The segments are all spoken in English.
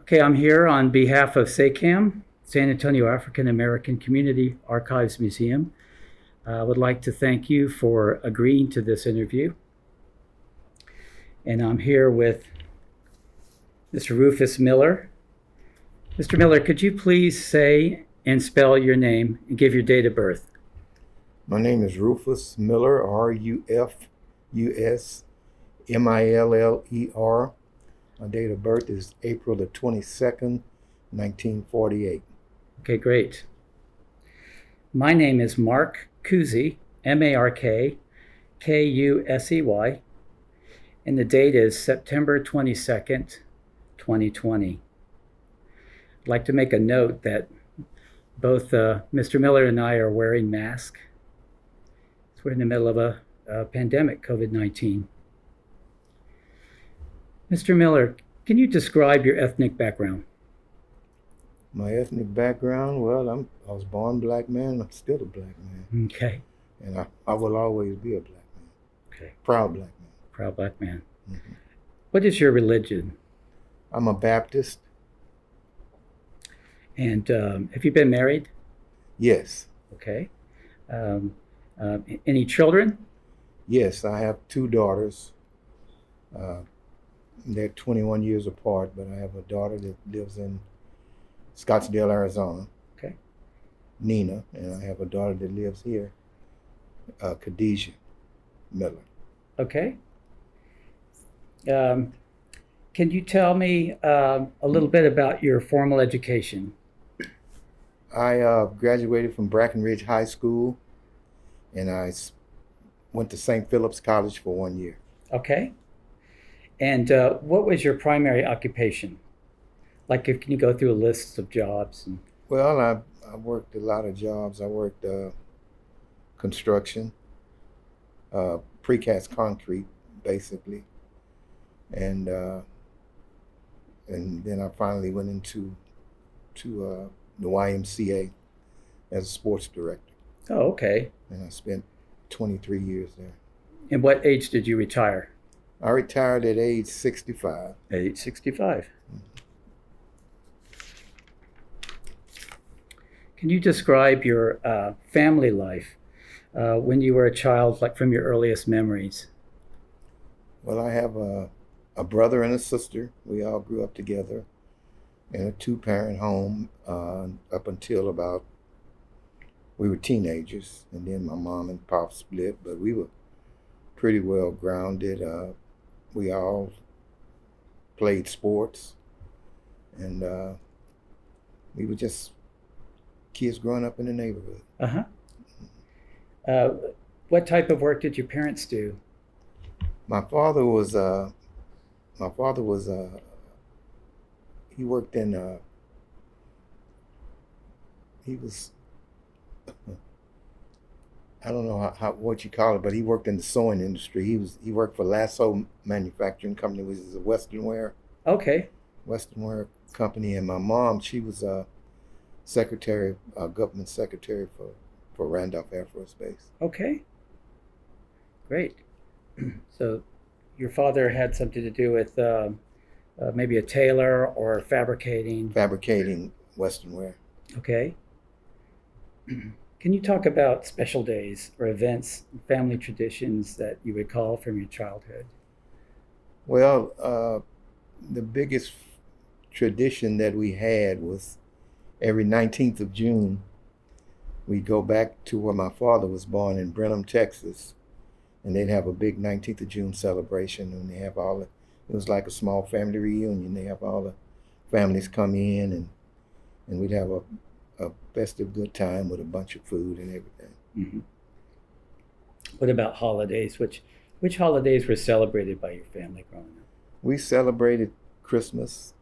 Okay, I'm here on behalf of SAAACAM, San Antonio African American Community Archives Museum. I would like to thank you for agreeing to this interview. And I'm here with Mr. Rufus Miller. Mr. Miller, could you please say and spell your name and give your date of birth? My name is Rufus Miller, R-U-F-U-S-M-I-L-L-E-R. My date of birth is April the 22nd, 1948. Okay, great. My name is Mark Kuzy, M-A-R-K, K-U-S-E-Y, and the date is September 22nd, 2020. I'd like to make a note that both Mr. Miller and I are wearing masks. We're in the middle of a pandemic, COVID-19. Mr. Miller, can you describe your ethnic background? My ethnic background, well, I was born black man. I'm still a black man. Okay. And I will always be a black man. Okay. Proud black man. Proud black man. Mm-hmm. What is your religion? I'm a Baptist. And have you been married? Yes. Okay. Any children? Yes, I have two daughters. They're 21 years apart, but I have a daughter that lives in Scottsdale, Arizona. Okay. Nina, and I have a daughter that lives here, Khadijah Miller. Okay. Can you tell me a little bit about your formal education? I graduated from Brackenridge High School, and I went to St. Philip's College for 1 year. Okay. And what was your primary occupation? Like, can you go through a list of jobs? Well, I worked a lot of jobs. I worked construction, precast concrete, basically, and then I finally went into the YMCA as a sports director. Oh, okay. And I spent 23 years there. And what age did you retire? I retired at age 65. At age 65. Mm-hmm. Can you describe your family life when you were a child, like from your earliest memories? Well, I have a brother and a sister. We all grew up together in a two-parent home up until about we were teenagers, and then my mom and pop split, but we were pretty well grounded. We all played sports, and we were just kids growing up in the neighborhood. Uh-huh. What type of work did your parents do? My father was he worked in he was I don't know how what you call it, but he worked in the sewing industry. He worked for Lasso Manufacturing Company, which is a Western wear company. And my mom, she was a government secretary for Randolph Air Force Base. Okay, great. So your father had something to do with maybe a tailor or fabricating Western wear. Okay. Can you talk about special days or events, family traditions that you recall from your childhood? Well, the biggest tradition that we had was every 19th of June, we'd go back to where my father was born in Brenham, Texas, and they'd have a big 19th of June celebration, and they have it was like a small family reunion. They have all the families come in, and we'd have a festive good time with a bunch of food and everything. Mm-hmm. What about holidays? Which holidays were celebrated by your family growing up? We celebrated Christmas.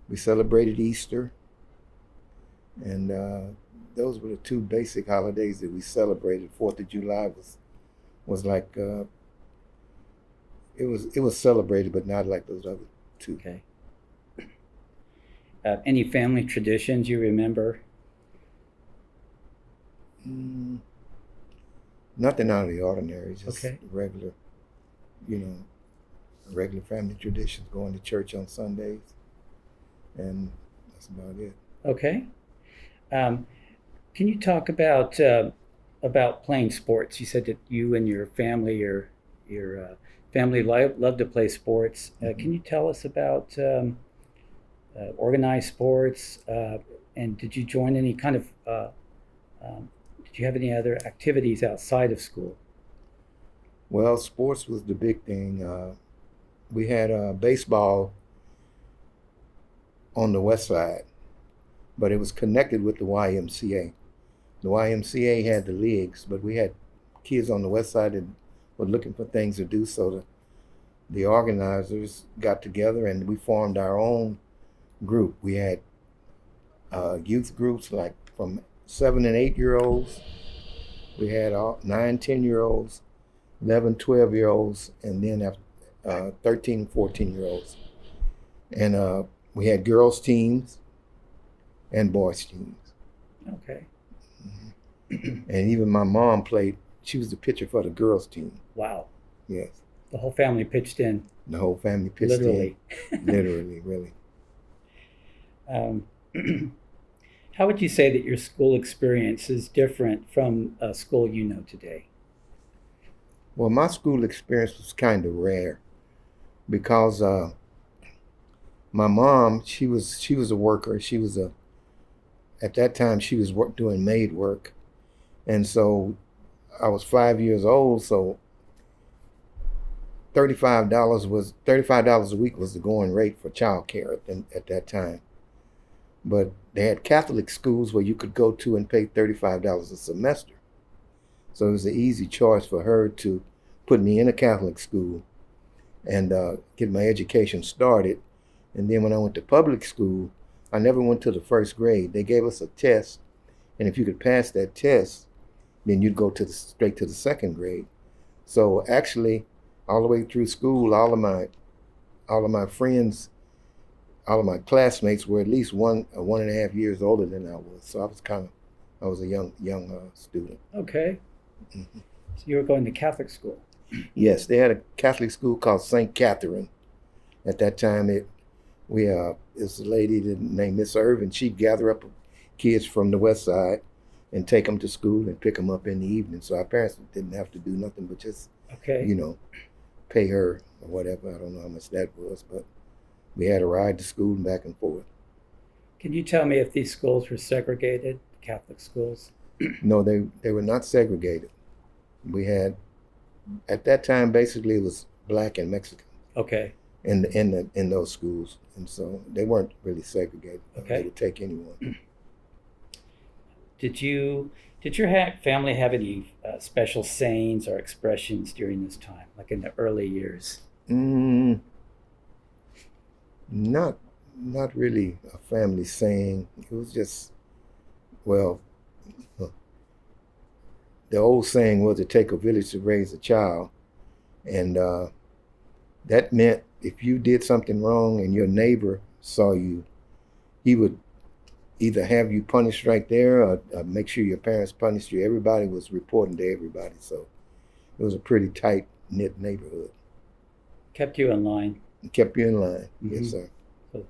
We celebrated Easter. And those were the two basic holidays that we celebrated. 4th of July was like, it was celebrated, but not like those other two. Okay. Any family traditions you remember? Nothing out of the ordinary, just Okay. regular family traditions, going to church on Sundays. and that's about it. Okay. Um, can you talk about playing sports? You said that you and your family, your family love to play sports. Mhm. Can you tell us about organized sports? And did you join any kind of did you have any other activities outside of school? Well, sports was the big thing. We had baseball on the west side, but it was connected with the YMCA. The YMCA had the leagues, but we had kids on the west side that were looking for things to do. So the organizers got together and we formed our own group. We had youth groups like from 7 and 8 year olds. We had 9, 10 year olds, 11, 12 year olds, and then 13, 14 year olds. And we had girls teams and boys teams. Okay. And even my mom played. She was the pitcher for the girls team. Wow. Yes. The whole family pitched in. The whole family pitched Literally. in. Literally, really. Um, how would you say that your school experience is different from a school you know today? Well, my school experience was kind of rare because my mom, she was a worker. At that time she was doing maid work, and so I was 5 years old. So $35 a week was the going rate for child care at that time. But they had Catholic schools where you could go to and pay $35 a semester. So it was an easy choice for her to put me in a Catholic school and get my education started. And then when I went to public school, I never went to the first grade. They gave us a test, and if you could pass that test, then you'd go straight to the second grade. So actually, all the way through school, all of my friends, all of my classmates were at least 1.5 years older than I was. So I was a young student. Okay. Mm-hmm. So you were going to Catholic school. Yes, they had a Catholic school called St. Catherine. At that time, it was a lady named Miss Irvin. She'd gather up kids from the west side and take them to school and pick them up in the evening. So our parents didn't have to do nothing but just, Okay. Pay her or whatever. I don't know how much that was, but we had a ride to school and back and forth. Can you tell me if these schools were segregated, Catholic schools? No, they were not segregated. We had, at that time, basically it was black and Mexican Okay. in those schools, and so they weren't really segregated. Okay. They would take anyone. Did your family have any special sayings or expressions during this time, like in the early years? Mm, not really a family saying. It was just, well, the old saying was, "It take a village to raise a child," and that meant if you did something wrong and your neighbor saw you, he would either have you punished right there or make sure your parents punished you. Everybody was reporting to everybody, so it was a pretty tight knit neighborhood. Kept you in line. It kept you in line. Mhm. Yes, sir. So, do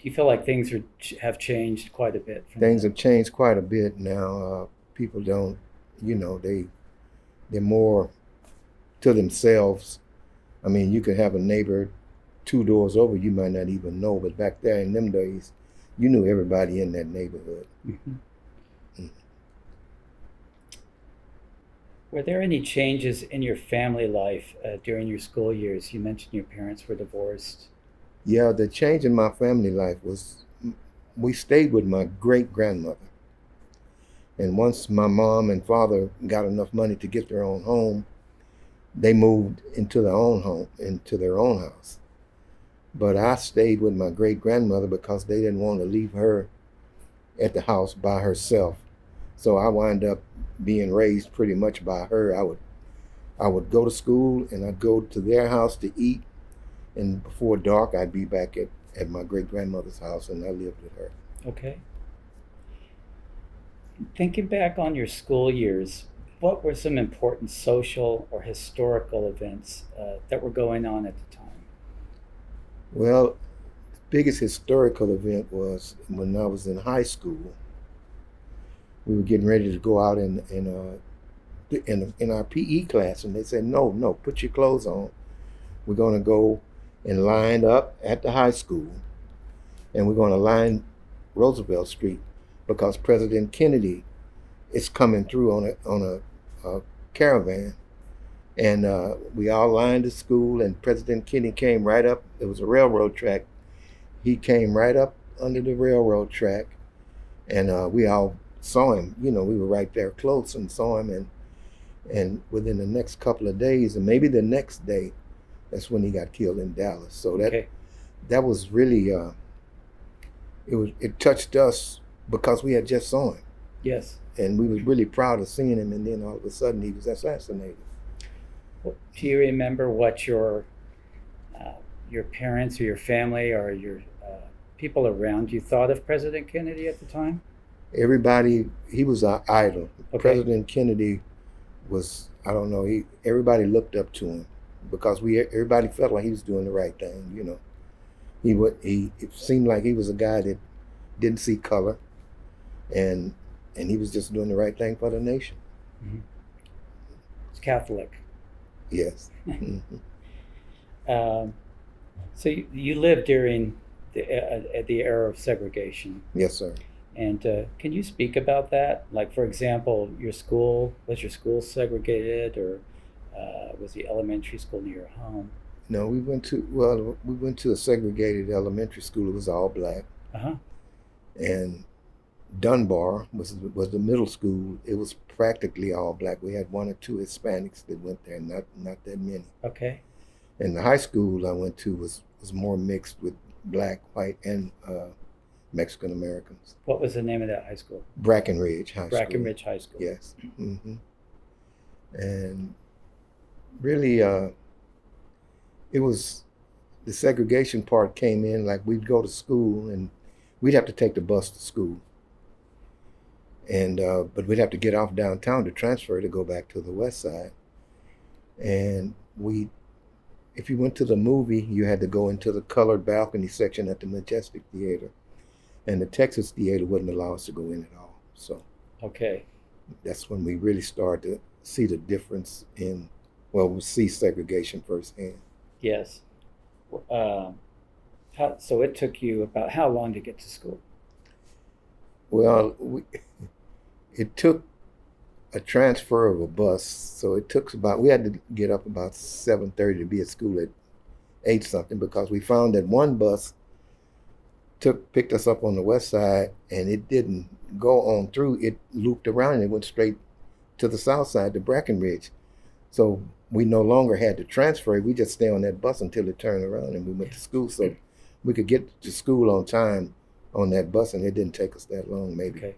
you feel like things have changed quite a bit? Things have changed quite a bit now. People don't, they're more to themselves. I mean, you could have a neighbor 2 doors over you might not even know, but back there in them days, you knew everybody in that neighborhood. Mm-hmm. Mm. Were there any changes in your family life during your school years? You mentioned your parents were divorced. Yeah, the change in my family life was we stayed with my great grandmother. And once my mom and father got enough money to get their own home, they moved into their own home, into their own house. But I stayed with my great grandmother because they didn't want to leave her at the house by herself. So I wound up being raised pretty much by her. I would go to school and I'd go to their house to eat, and before dark I'd be back at my great grandmother's house, and I lived with her. Okay. Thinking back on your school years, what were some important social or historical events that were going on at the time? Well, biggest historical event was when I was in high school. We were getting ready to go out in our PE class, and they said, "No, no, put your clothes on. We're going to go and line up at the high school, and we're going to line Roosevelt Street because President Kennedy is coming through on a caravan." And we all lined the school, and President Kennedy came right up. It was a railroad track. He came right up under the railroad track, and we all saw him. We were right there close and saw him. And within the next couple of days, and maybe the next day, that's when he got killed in Dallas. So that was really it touched us because we had just saw him. Yes. And we was really proud of seeing him. And then all of a sudden, he was assassinated. Do you remember what your parents or your family or your people around you thought of President Kennedy at the time? Everybody, he was our idol. Okay. President Kennedy was, I don't know, everybody looked up to him because everybody felt like he was doing the right thing. It seemed like he was a guy that didn't see color, and he was just doing the right thing for the nation. Mm-hmm. He's Catholic. Yes. So you lived during the era of segregation. Yes, sir. And can you speak about that? Like, for example, was your school segregated, or was the elementary school near your home? No, we went to a segregated elementary school. It was all black. Uh-huh. And Dunbar was the middle school. It was practically all black. We had one or two Hispanics that went there, not that many. Okay. And the high school I went to was more mixed with black, white, and Mexican Americans. What was the name of that high school? Brackenridge High School. Brackenridge High School. Yes. Mm-hmm. And really, it was the segregation part came in. Like, we'd go to school and we'd have to take the bus to school. And but we'd have to get off downtown to transfer to go back to the west side. And if you went to the movie, you had to go into the colored balcony section at the Majestic Theater. And the Texas Theater wouldn't allow us to go in at all. So okay, that's when we really started to see the difference we see segregation firsthand. Yes. So it took you about how long to get to school? Well, it took a transfer of a bus, so it took we had to get up about 7:30 to be at school at 8 something, because we found that one bus picked us up on the west side, and it didn't go on through. It looped around and it went straight to the south side, to Brackenridge. So we no longer had to transfer. We just stay on that bus until it turned around and we went to school. So we could get to school on time on that bus, and it didn't take us that long, maybe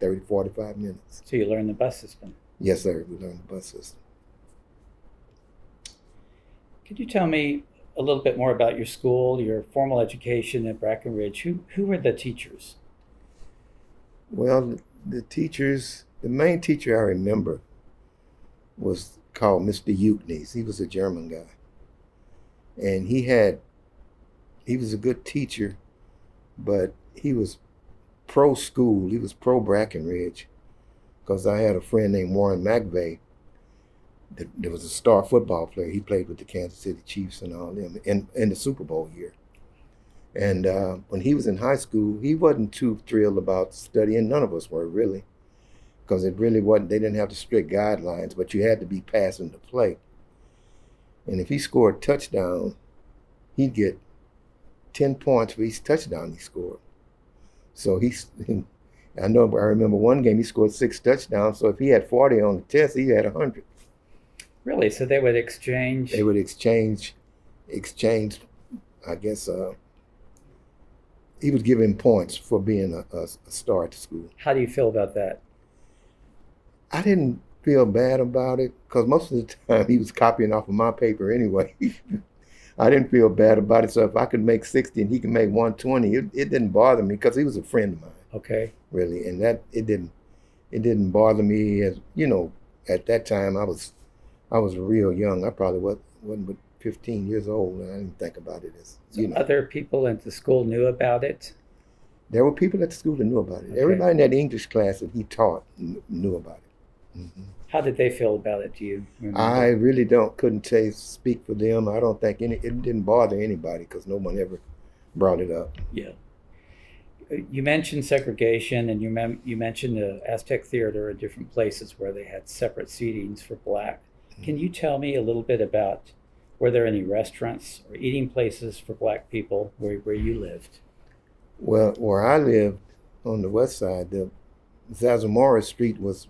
30, 45 minutes. So you learned the bus system? Yes, sir. We learned the bus system. Could you tell me a little bit more about your school, your formal education at Brackenridge? Who were the teachers? Well, the main teacher I remember was called Mr. Euknes. He was a German guy. And he was a good teacher, but he was pro-school. He was pro-Brackenridge, because I had a friend named Warren McVeigh that was a star football player. He played with the Kansas City Chiefs and all them in the Super Bowl year. And when he was in high school, he wasn't too thrilled about studying. None of us were, really, because it really wasn't. They didn't have the strict guidelines, but you had to be passing to play. And if he scored a touchdown, he'd get 10 points for each touchdown he scored. So I remember one game he scored 6 touchdowns. So if he had 40 on the test, he had 100. Really? So they would exchange? They would exchange. I guess he would give him points for being a star at the school. How do you feel about that? I didn't feel bad about it, because most of the time he was copying off of my paper anyway. I didn't feel bad about it. So if I could make 60 and he could make 120, it didn't bother me, because he was a friend of mine. Okay. Really, and that it didn't bother me, as at that time I was real young. I probably wasn't but 15 years old, and I didn't think about it as, So other people at the school knew about it? There were people at the school that knew about it. Okay. Everybody in that English class that he taught knew about it. How did they feel about it? Do you remember? I really couldn't speak for them. I don't think it didn't bother anybody because no one ever brought it up. Yeah. You mentioned segregation, and you mentioned the Aztec Theater and different places where they had separate seatings for black. Can you tell me a little bit about, were there any restaurants or eating places for black people where you lived? Well, where I lived on the west side, the Zarzamora Street was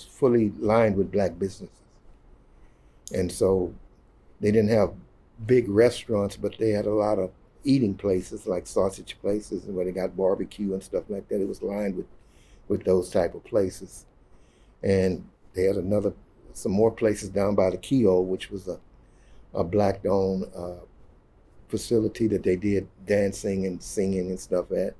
fully lined with black businesses. And so they didn't have big restaurants, but they had a lot of eating places, like sausage places, where they got barbecue and stuff like that. It was lined with those type of places. And they had some more places down by the Keo, which was a black-owned facility that they did dancing and singing and stuff at.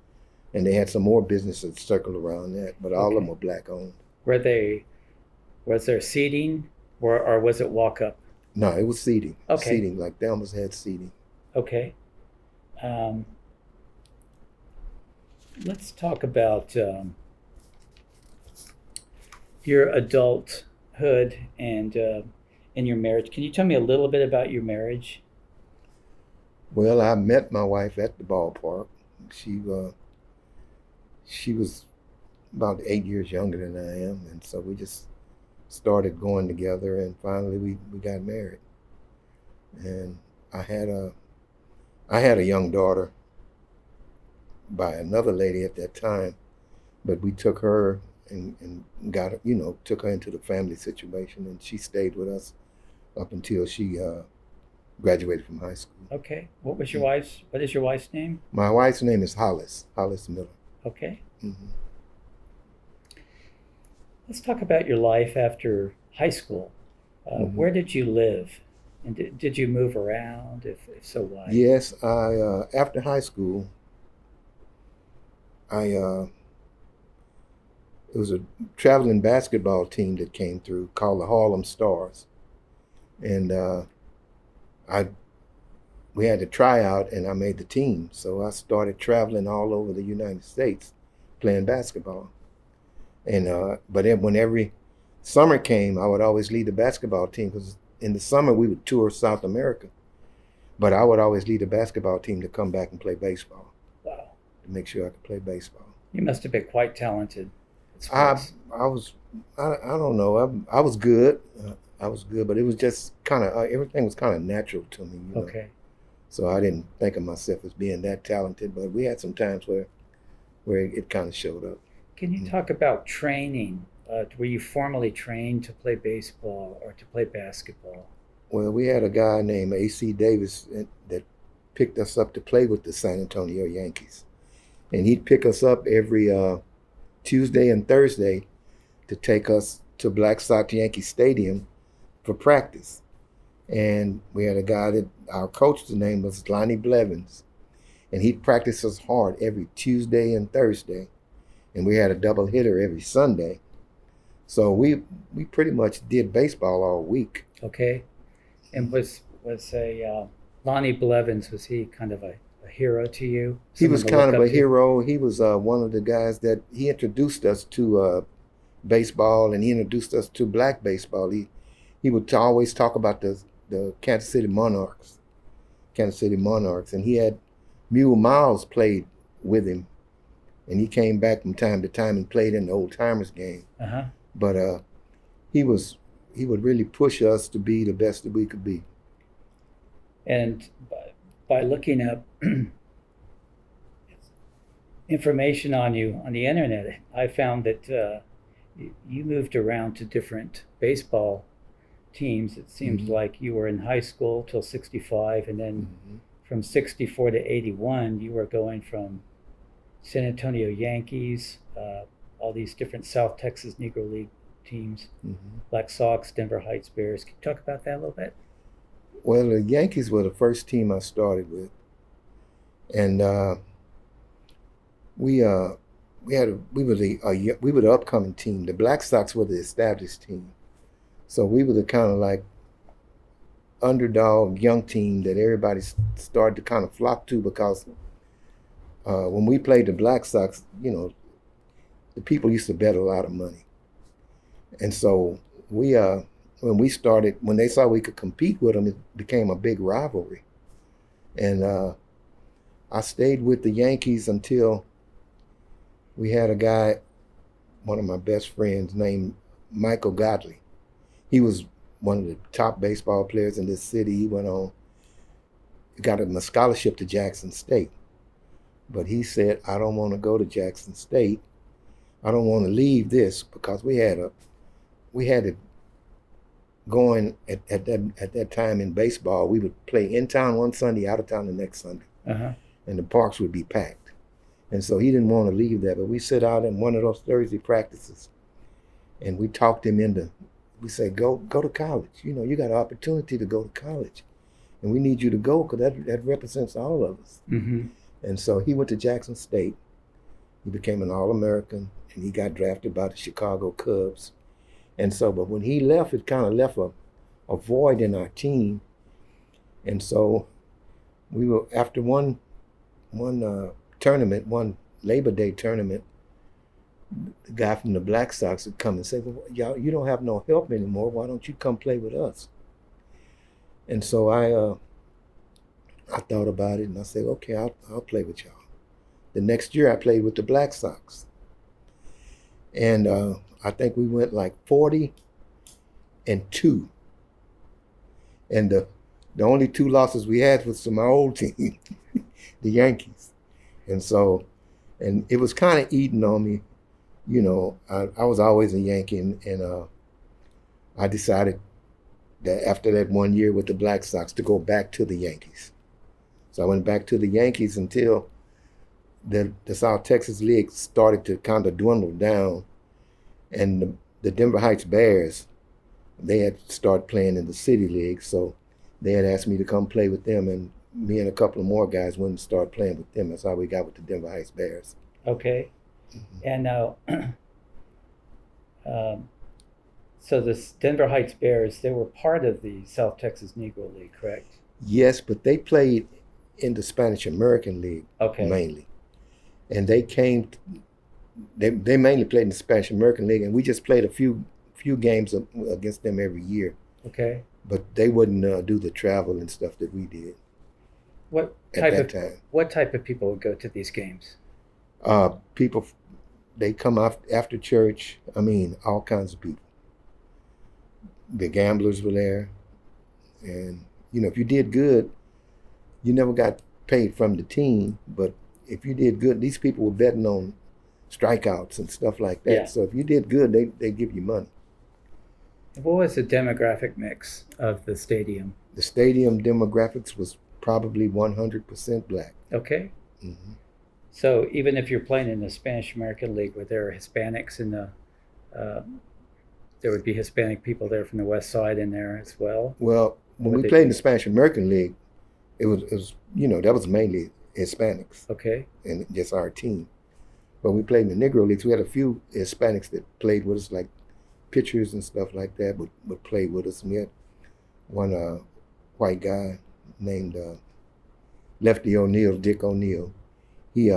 And they had some more businesses circled around that, but all of them were black-owned. Was there seating, or was it walk-up? No, it was seating. Okay. Seating, like they almost had seating. Okay. Let's talk about your adulthood and your marriage. Can you tell me a little bit about your marriage? Well, I met my wife at the ballpark. She was about 8 years younger than I am, and so we just started going together, and finally we got married. And I had a young daughter by another lady at that time, but we took her and got her, took her into the family situation, and she stayed with us up until she graduated from high school. Okay. What is your wife's name? My wife's name is Hollis Miller. Okay. Mm-hmm. Let's talk about your life after high school. Where did you live? And did you move around? If so, why? Yes, after high school, it was a traveling basketball team that came through called the Harlem Stars. And we had to try out, and I made the team. So I started traveling all over the United States playing basketball. And but then when every summer came, I would always lead the basketball team, because in the summer we would tour South America. But I would always lead the basketball team to come back and play baseball. Wow. To make sure I could play baseball. You must have been quite talented. I don't know. I was good. I was good, but it was just kind of, everything was kind of natural to me. Okay. So I didn't think of myself as being that talented, but we had some times where it kind of showed up. Can you talk about training? Were you formally trained to play baseball or to play basketball? Well, we had a guy named A.C. Davis that picked us up to play with the San Antonio Yankees. And he'd pick us up every Tuesday and Thursday to take us to Black Sox Yankee Stadium for practice. And we had a guy that our coach's name was Lonnie Blevins. And he'd practice us hard every Tuesday and Thursday. And we had a double hitter every Sunday. So we pretty much did baseball all week. Okay. And was Lonnie Blevins, was he kind of a hero to you? He was kind of a hero. He was one of the guys that he introduced us to baseball, and he introduced us to black baseball. He would always talk about the Kansas City Monarchs, and he had Mule Miles played with him, and he came back from time to time and played in the old timers game. Uh-huh. But he would really push us to be the best that we could be. And by looking up information on you on the internet, I found that you moved around to different baseball teams. It seems like you were in high school till 65, and then from 64 to 81, you were going from San Antonio Yankees, all these different South Texas Negro League teams, Black Sox, Denver Heights Bears. Can you talk about that a little bit? Well, the Yankees were the first team I started with, and we were the upcoming team. The Black Sox were the established team, so we were the kind of like underdog young team that everybody started to kind of flock to because when we played the Black Sox, the people used to bet a lot of money. And so when they saw we could compete with them, it became a big rivalry. And I stayed with the Yankees until we had a guy, one of my best friends, named Michael Godley. He was one of the top baseball players in this city. He got a scholarship to Jackson State. But he said, I don't want to go to Jackson State. I don't want to leave this, because we had it going at that time in baseball. We would play in town one Sunday, out of town the next Sunday. Uh-huh. And the parks would be packed. And so he didn't want to leave that. But we sit out in one of those Thursday practices and we talked him into, we said, go to college. You got an opportunity to go to college. And we need you to go, because that represents all of us. Mm-hmm. And so he went to Jackson State. He became an All-American, and he got drafted by the Chicago Cubs. And so, but when he left, it kind of left a void in our team. And so we were, after one tournament, one Labor Day tournament, the guy from the Black Sox would come and say, well, y'all, you don't have no help anymore. Why don't you come play with us? And so I thought about it, and I said, okay, I'll play with y'all. The next year I played with the Black Sox. And I think we went like 40-2. And the only two losses we had was to my old team, the Yankees. And so, and it was kind of eating on me. I was always a Yankee, and I decided that after that 1 year with the Black Sox to go back to the Yankees. So I went back to the Yankees until the South Texas League started to kind of dwindle down, and the Denver Heights Bears, they had started playing in the City League, so they had asked me to come play with them, and me and a couple of more guys went and started playing with them. That's how we got with the Denver Heights Bears. Okay. Mm-hmm. And now, so the Denver Heights Bears, they were part of the South Texas Negro League, correct? Yes, but they played in the Spanish American League, okay, mainly. And they mainly played in the Spanish American League, and we just played a few games against them every year. Okay. But they wouldn't do the travel and stuff that we did. What type of people would go to these games? People, they come after church. I mean, all kinds of people. The gamblers were there, and if you did good, you never got paid from the team. But if you did good, these people were betting on strikeouts and stuff like that. Yeah. So if you did good, they give you money. What was the demographic mix of the stadium? The stadium demographics was probably 100% black. Okay. Mm-hmm. So even if you're playing in the Spanish American League, were there Hispanics in the? There would be Hispanic people there from the West Side in there as well. Well, when we played in the Spanish American League, it was that was mainly Hispanics. Okay. And just our team. But we played in the Negro Leagues. We had a few Hispanics that played with us, like pitchers and stuff like that, would play with us. And we had one white guy named Lefty O'Neill, Dick O'Neill. He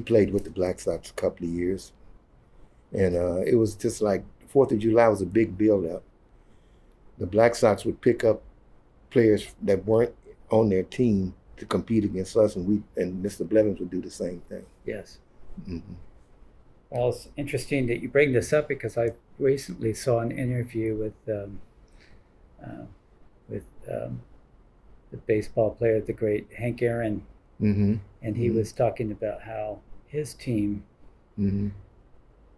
played with the Black Sox a couple of years. And it was just like 4th of July was a big build-up. The Black Sox would pick up players that weren't on their team to compete against us, and Mr. Blevins would do the same thing. Yes. Mm-hmm. Well, it's interesting that you bring this up, because I recently saw an interview with the baseball player, the great Hank Aaron, mm-hmm. and he was talking about how his team mm-hmm.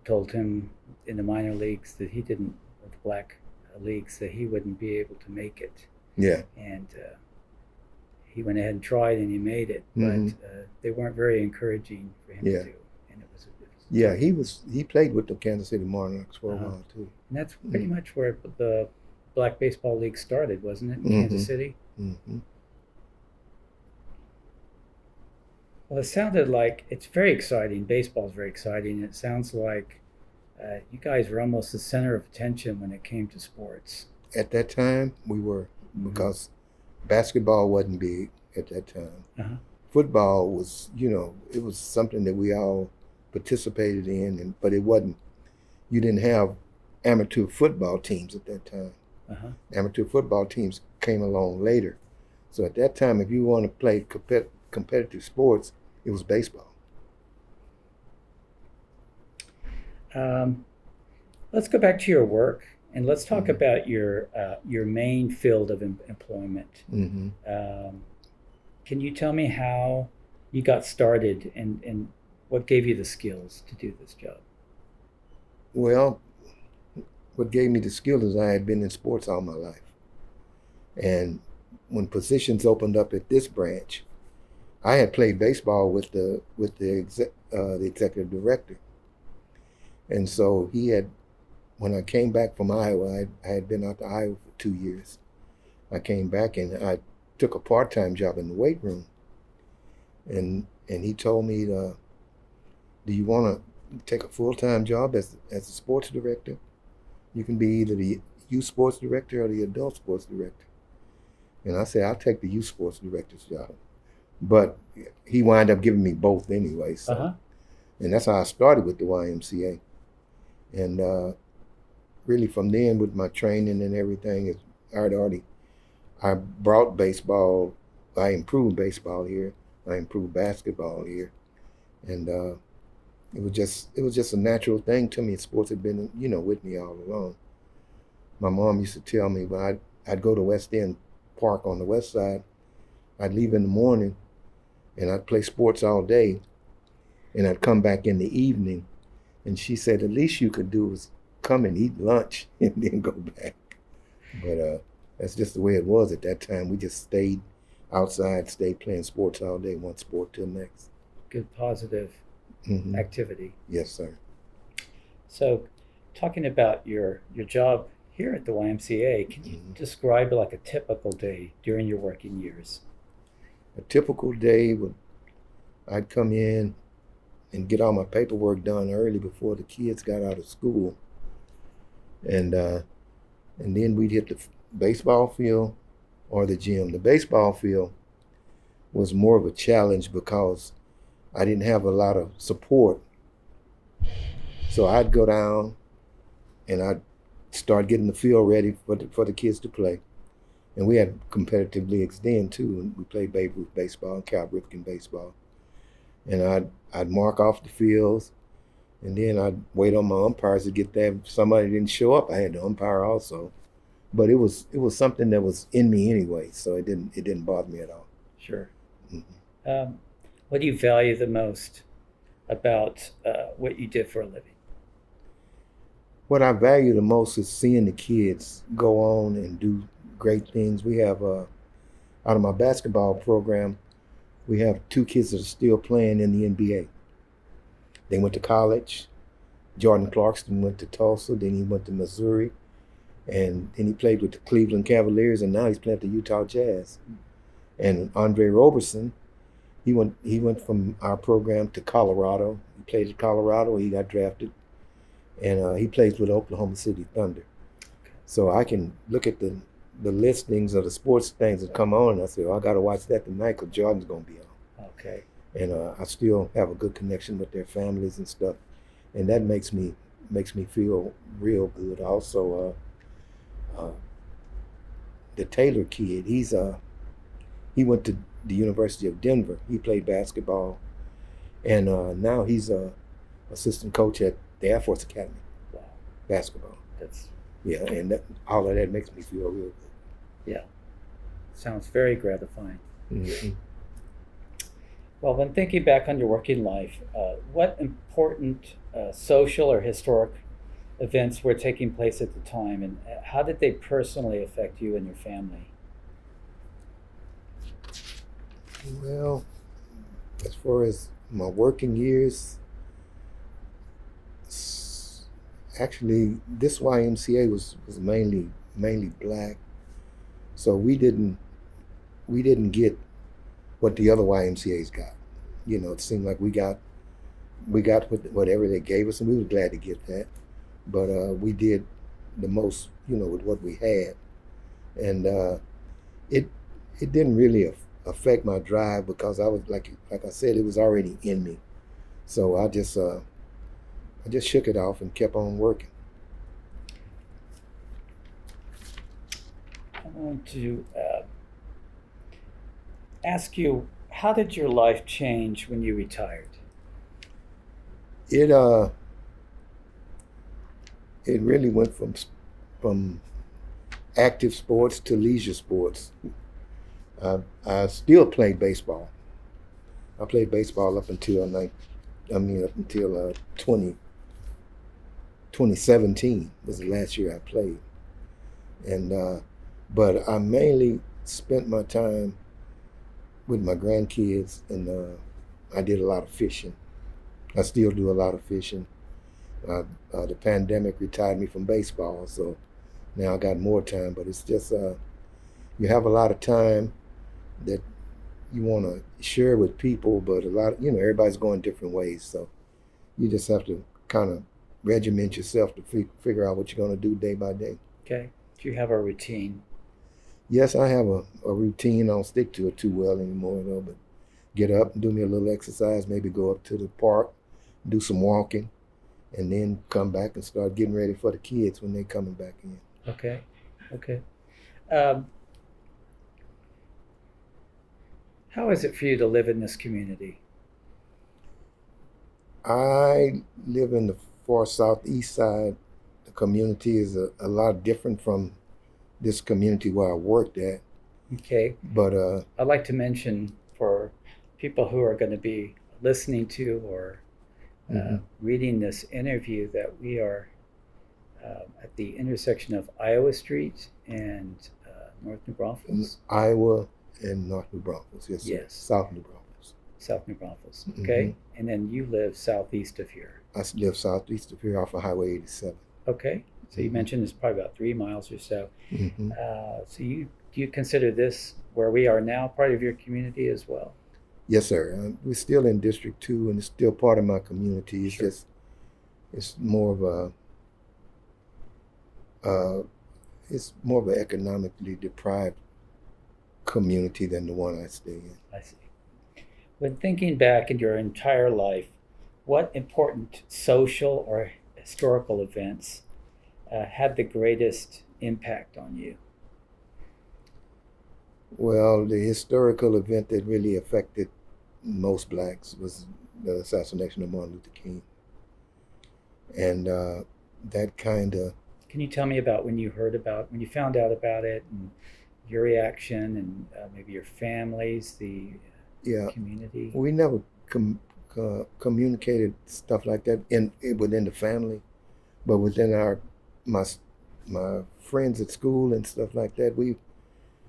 told him in the minor leagues that he didn't, or the black leagues, that he wouldn't be able to make it. Yeah. And he went ahead and tried, and he made it, mm-hmm. but they weren't very encouraging for him to do. And it was yeah, he played with the Kansas City Monarchs for a while too. And that's pretty mm-hmm. much where the Black Baseball League started, wasn't it, in mm-hmm. Kansas City? Mm-hmm. Well, it sounded like it's very exciting. Baseball's very exciting. It sounds like you guys were almost the center of attention when it came to sports. At that time, we were because basketball wasn't big at that time. Uh-huh. Football was, it was something that we all participated in, but it wasn't. You didn't have amateur football teams at that time. Uh-huh. Amateur football teams came along later. So at that time, if you want to play competitive sports, it was baseball. Let's go back to your work and let's talk about your main field of employment. Can you tell me how you got started and what gave you the skills to do this job? Well, what gave me the skill is I had been in sports all my life. And when positions opened up at this branch, I had played baseball with the executive director. And so he had, when I came back from Iowa, I had been out to Iowa for 2 years. I came back and I took a part-time job in the weight room. And he told me, do you want to take a full-time job as a sports director? You can be either the youth sports director or the adult sports director. And I said, I'll take the youth sports director's job. But he wound up giving me both anyway. So. And that's how I started with the YMCA. And really from then with my training and everything, I brought baseball, I improved baseball here, I improved basketball here. And it was just a natural thing to me. Sports had been, with me all along. My mom used to tell me when I'd go to West End Park on the west side, I'd leave in the morning and I'd play sports all day and I'd come back in the evening. And she said, the least you could do was come and eat lunch and then go back. But that's just the way it was at that time. We just stayed outside, stayed playing sports all day, one sport till next. Good positive activity. Yes, sir. So talking about your job here at the YMCA, can you describe like a typical day during your working years? A typical day I'd come in and get all my paperwork done early before the kids got out of school. And then we'd hit the baseball field or the gym. The baseball field was more of a challenge because I didn't have a lot of support. So I'd go down and I'd start getting the field ready for the kids to play. And we had competitive leagues then too, and we played Babe Ruth baseball and Cal Ripken baseball. And I'd mark off the fields, and then I'd wait on my umpires to get there. If somebody didn't show up, I had to umpire also. But it was something that was in me anyway, so it didn't bother me at all. Sure. What do you value the most about what you did for a living? What I value the most is seeing the kids go on and do great things. We have, out of my basketball program, we have 2 kids that are still playing in the NBA. They went to college. Jordan Clarkson went to Tulsa, then he went to Missouri, and then he played with the Cleveland Cavaliers, and now he's playing at the Utah Jazz. And Andre Roberson, he went from our program to Colorado. He played at Colorado, he got drafted, and he plays with Oklahoma City Thunder. So I can look at the listings of the sports things that come on, and I say, I got to watch that tonight because Jordan's going to be on. Okay. And I still have a good connection with their families and stuff, and that makes me feel real good. Also, the Taylor kid, he went to the University of Denver. He played basketball, and now he's a assistant coach at the Air Force Academy. Wow. Basketball. Yeah, and all of that makes me feel real good. Yeah, sounds very gratifying. Mm-hmm. Well, when thinking back on your working life, what important social or historic events were taking place at the time, and how did they personally affect you and your family? Well, as far as my working years, actually, this YMCA was mainly black, so we didn't get what the other YMCA's got. It seemed like we got whatever they gave us, and we were glad to get that. But we did the most, with what we had, and it it didn't really affect my drive because I was like I said, it was already in me. So I just shook it off and kept on working. I want to ask you, how did your life change when you retired? It it really went from active sports to leisure sports. I still played baseball. I played baseball up until up until 2017 was the last year I played. And but I mainly spent my time with my grandkids, and I did a lot of fishing. I still do a lot of fishing. The pandemic retired me from baseball, so now I got more time. But it's just you have a lot of time that you want to share with people, but a lot, everybody's going different ways, so you just have to kind of regiment yourself to figure out what you're going to do day by day. Okay. Do you have a routine? Yes, I have a routine. I don't stick to it too well anymore, though, but get up and do me a little exercise, maybe go up to the park, do some walking, and then come back and start getting ready for the kids when they're coming back in. Okay. Okay. Um, how is it for you to live in this community? I live in the far southeast side. The community is a lot different from this community where I worked at. Okay. But I'd like to mention for people who are going to be listening to or reading this interview that we are at the intersection of Iowa Street and North New Braunfels. Iowa and North New Braunfels, yes, sir. Yes. South New Braunfels. South New Braunfels, okay? Mm-hmm. And then you live southeast of here. I live southeast of here off of Highway 87. Okay, so you mentioned it's probably about 3 miles or so. Mm-hmm. So do you consider this, where we are now, part of your community as well? Yes, sir. We're still in District 2, and it's still part of my community. It's Sure. just, it's more of it's more of an economically deprived community than the one I stay in. I see. When thinking back in your entire life, what important social or historical events had the greatest impact on you? Well, the historical event that really affected most blacks was the assassination of Martin Luther King. And that kind of... Can you tell me about when you found out about it, and your reaction, and maybe your families, the community? We never communicated stuff like that within the family, but within my friends at school and stuff like that,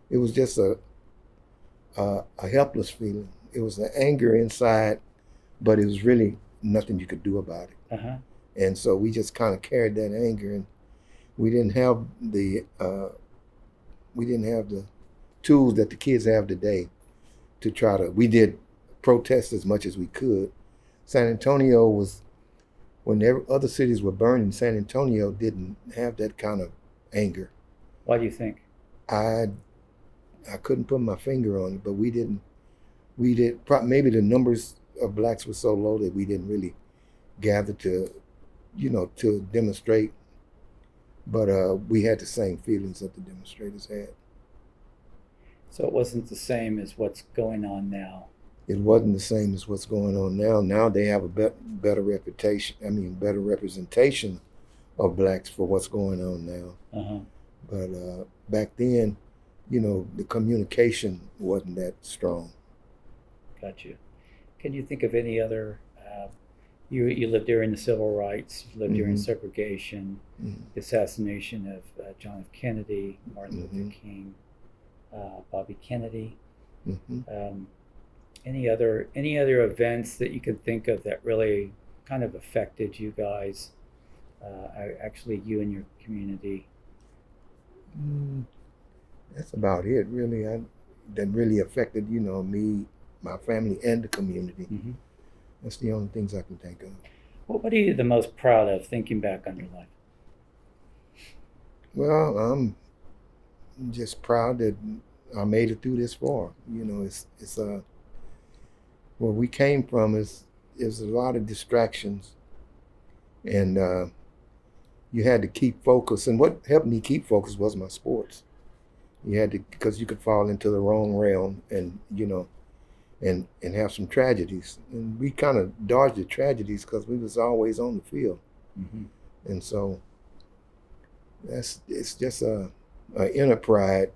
it was just a helpless feeling. It was an anger inside, but it was really nothing you could do about it. Uh-huh. And so we just kind of carried that anger, and we didn't have the tools that the kids have today to try to. We did protest as much as we could. San Antonio was, when other cities were burning, San Antonio didn't have that kind of anger. Why do you think? I couldn't put my finger on it, but we did. Maybe the numbers of blacks were so low that we didn't really gather to demonstrate. But we had the same feelings that the demonstrators had. So it wasn't the same as what's going on now. It wasn't the same as what's going on now. Now they have a better reputation. Better representation of blacks for what's going on now. Uh-huh. But back then, the communication wasn't that strong. Got you. Can you think of any other? You lived during the civil rights. You lived during segregation, the assassination of John F. Kennedy, Martin Luther King, Bobby Kennedy. Any other events that you could think of that really kind of affected you guys? Actually, you and your community. That's about it, really. That really affected, me, my family, and the community. Mm-hmm. That's the only things I can think of. Well, what are you the most proud of thinking back on your life? Well, I'm just proud that I made it through this far. It's where we came from is a lot of distractions, and you had to keep focus. And what helped me keep focus was my sports. You had to, because you could fall into the wrong realm, and and have some tragedies. And we kind of dodged the tragedies because we was always on the field. Mm-hmm. And so it's just a inner pride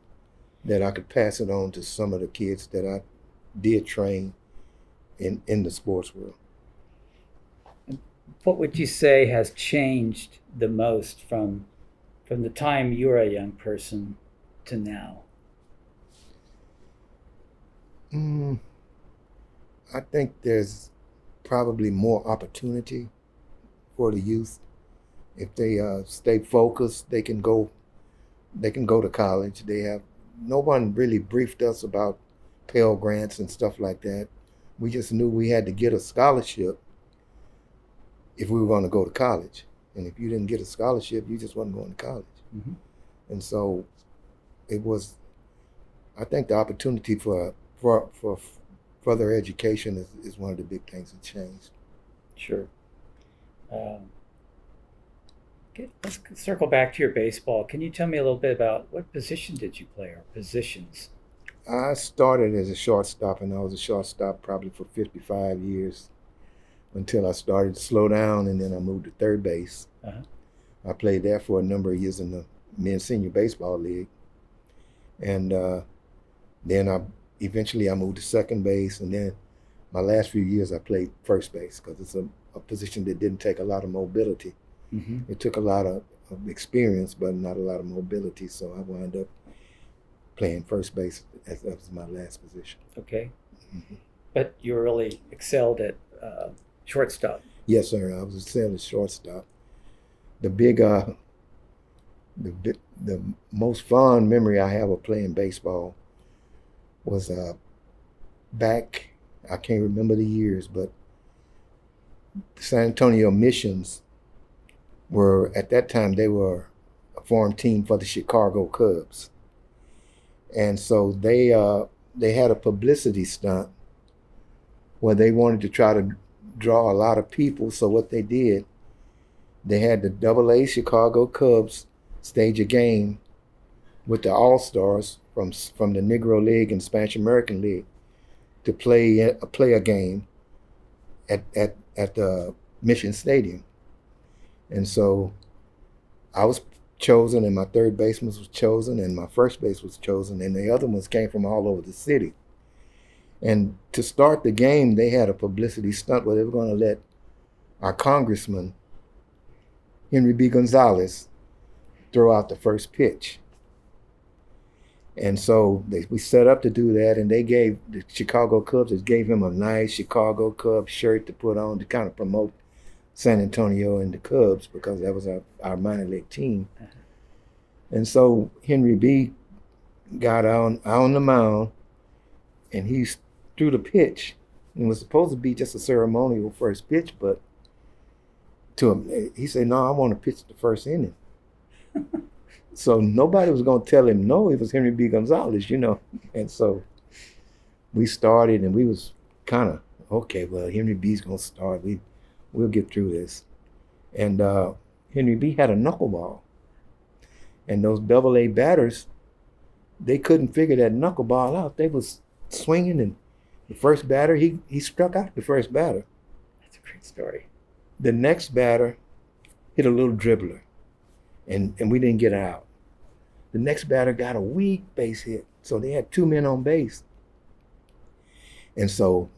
that I could pass it on to some of the kids that I did train in the sports world. What would you say has changed the most from the time you were a young person to now? I think there's probably more opportunity for the youth. If they stay focused, they can go to college. No one really briefed us about Pell Grants and stuff like that. We just knew we had to get a scholarship if we were going to go to college. And if you didn't get a scholarship, you just wasn't going to college. Mm-hmm. And so I think the opportunity for further education is one of the big things that changed. Sure. Let's circle back to your baseball. Can you tell me a little bit about what position did you play, or positions? I started as a shortstop, and I was a shortstop probably for 55 years until I started to slow down, and then I moved to third base. Uh-huh. I played there for a number of years in the men's senior baseball league. And then eventually I moved to second base, and then my last few years I played first base because it's a position that didn't take a lot of mobility. Mm-hmm. It took a lot of experience, but not a lot of mobility, so I wound up playing first base as that was my last position. Okay. Mm-hmm. But you really excelled at shortstop. Yes, sir. I was excelling at shortstop. The most fond memory I have of playing baseball was back, I can't remember the years, but San Antonio Missions at that time, they were a farm team for the Chicago Cubs. And so they had a publicity stunt where they wanted to try to draw a lot of people. So what they did, they had the AA Chicago Cubs stage a game with the All-Stars from the Negro League and Spanish American League to play a game at the Mission Stadium. And so I was chosen, and my third baseman was chosen, and my first base was chosen, and the other ones came from all over the city. And to start the game, they had a publicity stunt where they were going to let our congressman, Henry B. Gonzalez, throw out the first pitch. And so we set up to do that, and the Chicago Cubs gave him a nice Chicago Cubs shirt to put on to kind of promote San Antonio and the Cubs, because that was our minor league team. Uh-huh. And so Henry B. got out on the mound, and he threw the pitch. It was supposed to be just a ceremonial first pitch, but to him, he said, "No, I want to pitch the first inning." So nobody was going to tell him no. It was Henry B. Gonzalez, And so we started, and we was kind of, okay, well, Henry B's going to start. We'll get through this. And Henry B. had a knuckleball. And those AA batters, they couldn't figure that knuckleball out. They was swinging, and the first batter, he struck out the first batter. That's a great story. The next batter hit a little dribbler, and we didn't get out. The next batter got a weak base hit, so they had two men on base. And so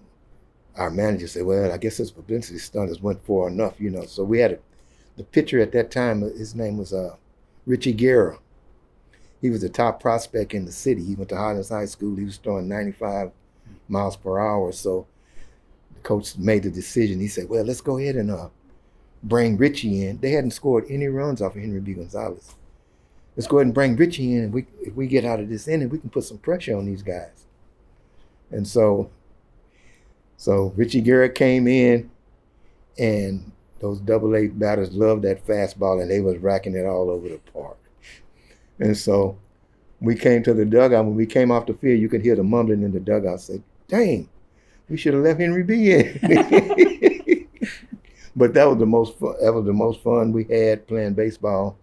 our manager said, well, I guess this publicity stunt has went far enough, So we had the pitcher at that time, his name was Richie Guerra. He was the top prospect in the city. He went to Highlands High School. He was throwing 95 miles per hour. So the coach made the decision. He said, well, let's go ahead and bring Richie in. They hadn't scored any runs off of Henry B. Gonzalez. Let's go ahead and bring Richie in, and if we get out of this inning, we can put some pressure on these guys. And so Richie Garrett came in, and those AA batters loved that fastball, and they was racking it all over the park. And so we came to the dugout. When we came off the field, you could hear the mumbling in the dugout. Say, "Dang, we should have left Henry B in." But that was the most fun, ever the most fun we had playing baseball,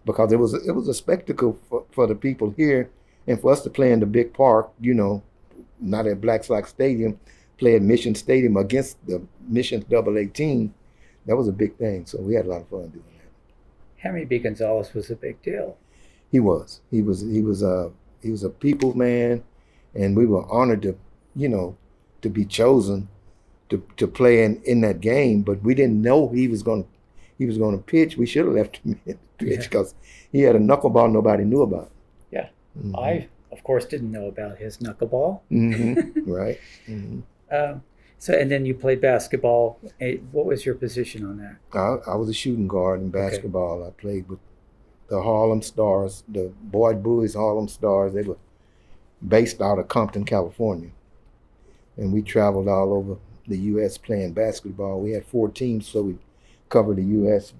because it was a spectacle for the people here, and for us to play in the big park, not at Black Sox Stadium, play at Mission Stadium against the Mission AA team. That was a big thing. So we had a lot of fun doing that. Henry B. Gonzalez was a big deal. He was a people's man, and we were honored to be chosen to play in that game. But we didn't know he was going to pitch. We should have left him in the pitch, because he had a knuckleball nobody knew about. Yeah, mm-hmm. I of course didn't know about his knuckleball. Mm-hmm. Right. Mm-hmm. So, and then you played basketball. What was your position on that? I was a shooting guard in basketball. Okay. I played with the Harlem Stars, the Boyd Buoys Harlem Stars. They were based out of Compton, California. And we traveled all over the U.S. playing basketball. We had 4 teams, so we covered the U.S.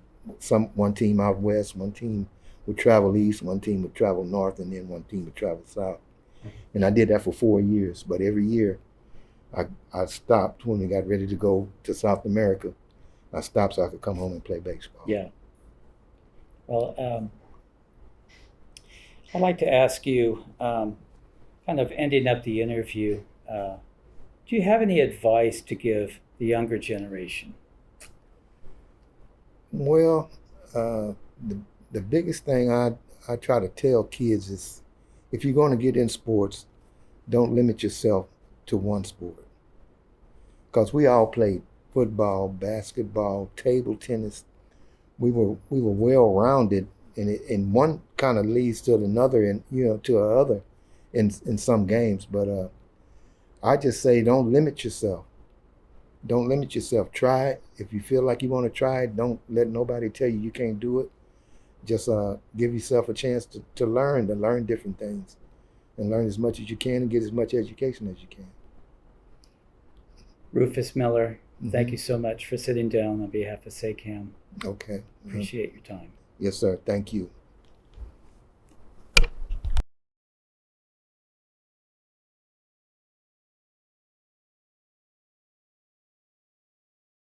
One team out west, one team would travel east, one team would travel north, and then one team would travel south. And I did that for 4 years. But every year, I stopped when we got ready to go to South America. I stopped so I could come home and play baseball. Yeah. Well, I'd like to ask you, kind of ending up the interview, do you have any advice to give the younger generation? Well, the biggest thing I try to tell kids is, if you're going to get in sports, don't limit yourself to one sport. Because we all played football, basketball, table tennis. We were well-rounded, and one kind of leads to another, and to another in some games. But I just say, don't limit yourself. Don't limit yourself. Try it. If you feel like you want to try it, don't let nobody tell you can't do it. Just give yourself a chance to learn different things, and learn as much as you can, and get as much education as you can. Rufus Miller, thank you so much for sitting down on behalf of SAAACAM. Okay. Appreciate your time. Yes, sir. Thank you.